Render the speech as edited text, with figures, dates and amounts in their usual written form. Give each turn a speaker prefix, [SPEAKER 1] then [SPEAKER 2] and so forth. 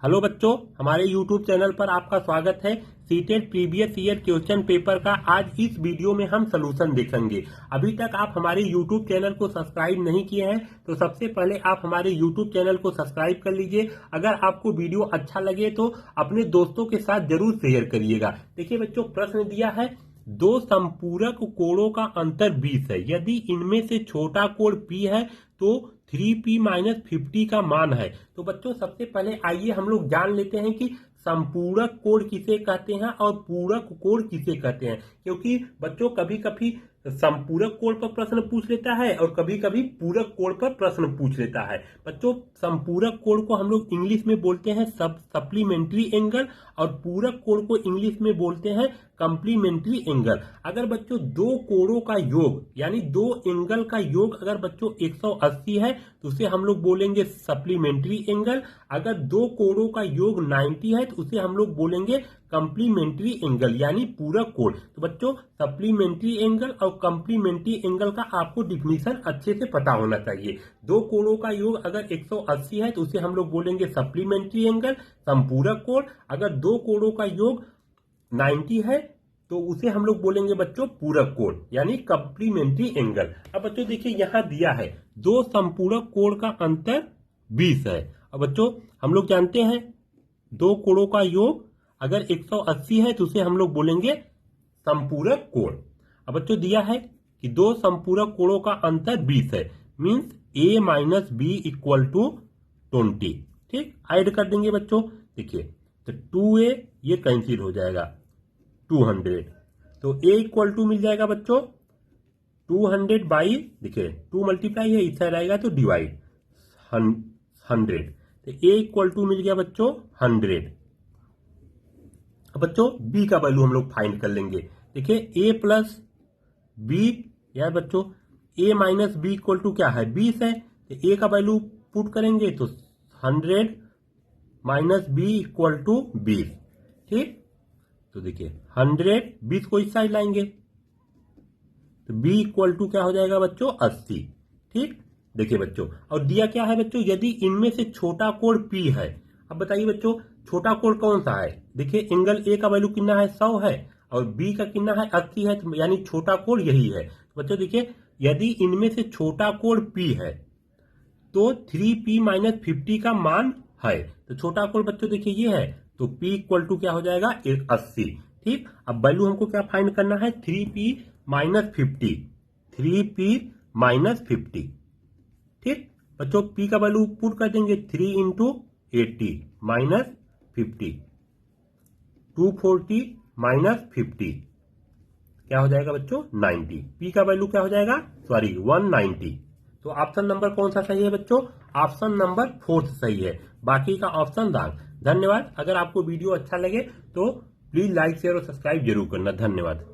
[SPEAKER 1] Hello बच्चों, हमारे YouTube channel पर आपका स्वागत है। CTET previous year question paper का आज इस वीडियो में हम सलूशन देखेंगे। अभी तक आप हमारे YouTube चैनल को सब्सक्राइब नहीं किए हैं तो सबसे पहले आप हमारे YouTube चैनल को सब्सक्राइब कर लीजिए। अगर आपको वीडियो अच्छा लगे तो अपने दोस्तों के साथ जरूर शेयर करिएगा। देखिए बच्चों, प्रश्न दिया है, दो संपूरक कोणों का अंतर 20 है। यदि इनमें से छोटा कोण P है तो 3P माइनस 50 का मान है। तो बच्चों सबसे पहले आइए हम लोग जान लेते हैं कि संपूरक कोण किसे कहते हैं और पूरक कोण किसे कहते हैं। क्योंकि बच्चों कभी कभी संपूरक कोण पर प्रश्न पूछ लेता है और कभी कभी पूरक कोण पर प्रश्न पूछ लेता है। बच्चों संपूरक कोण को हम लोग इंग्लिश में बोलते हैं सप्लीमेंट्री एंगल और पूरक कोण को इंग्लिश में बोलते हैं कंप्लीमेंट्री एंगल। अगर बच्चों दो कोणों का योग यानी दो एंगल का योग अगर बच्चों 180 है तो उसे हम लोग बोलेंगे सप्लीमेंट्री एंगल। अगर दो कोणों का योग 90 है तो उसे हम लोग बोलेंगे कंप्लीमेंट्री एंगल यानी पूरक कोण। तो बच्चों सप्लीमेंट्री एंगल और कंप्लीमेंट्री एंगल का आपको डिफिनीशन अच्छे से पता होना चाहिए। दो कोणों का योग अगर 180 है तो उसे हम लोग बोलेंगे सप्लीमेंट्री एंगल संपूरक कोण। अगर दो कोणों का योग 90 है तो उसे हम लोग बोलेंगे बच्चों पूरक कोण यानी कंप्लीमेंट्री एंगल। अब बच्चों देखिए यहां दिया है दो संपूरक कोण का अंतर 20 है। अब बच्चों हम लोग जानते हैं दो कोणों का योग अगर 180 है तो उसे हम लोग बोलेंगे संपूरक कोण। अब बच्चों दिया है कि दो संपूरक कोणों का अंतर 20 है, means a minus b equal to 20। ठीक, ऐड कर देंगे बच्चों। देखिए तो 2a ये कैंसिल हो जाएगा 200, तो a इक्वल टू मिल जाएगा बच्चों 200 बाई, देखिए 2 मल्टीप्लाई है, इस साइड आएगा तो डिवाइड 100, तो a इक्वल टू मिल गया बच्चों 100। अब बच्चों b का वैल्यू हम लोग फाइंड कर लेंगे। देखिए a प्लस बी या बच्चों a minus b equal to क्या है 20 है, तो a का वैल्यू पुट करेंगे तो 100 माइनस बी इक्वल टू 20। ठीक, तो देखिए 100 20 को इस साइड लाएंगे तो b इक्वल टू क्या हो जाएगा बच्चों 80। ठीक, देखिए बच्चों और दिया क्या है बच्चों, यदि इनमें से छोटा कोण P है। अब बताइए बच्चों छोटा कोण कौन सा है। देखिए एंगल A का वैल्यू कितना है 100 है और B का कितना है 80 है, तो यानी छोटा कोण यही है। तो बच्चों देखिए यदि इनमें से छोटा कोण P है तो 3P माइनस 50 का मान है। तो छोटा कोण बच्चों देखिए ये है, तो P इक्वल टू क्या हो जाएगा 80। ठीक, अब वैल्यू हमको क्या फाइंड करना है 3P माइनस 50, 3P माइनस 50। ठीक बच्चों P का वैल्यू पुट कर देंगे 3 इंटू 80 माइनस 50, 240 माइनस 50 क्या हो जाएगा बच्चों 90। P का वैल्यू क्या हो जाएगा 190। तो ऑप्शन नंबर कौन सा सही है बच्चों, ऑप्शन नंबर 4 सही है, बाकी का ऑप्शन रॉन्ग। धन्यवाद। अगर आपको वीडियो अच्छा लगे तो प्लीज लाइक शेयर और सब्सक्राइब जरूर करना। धन्यवाद।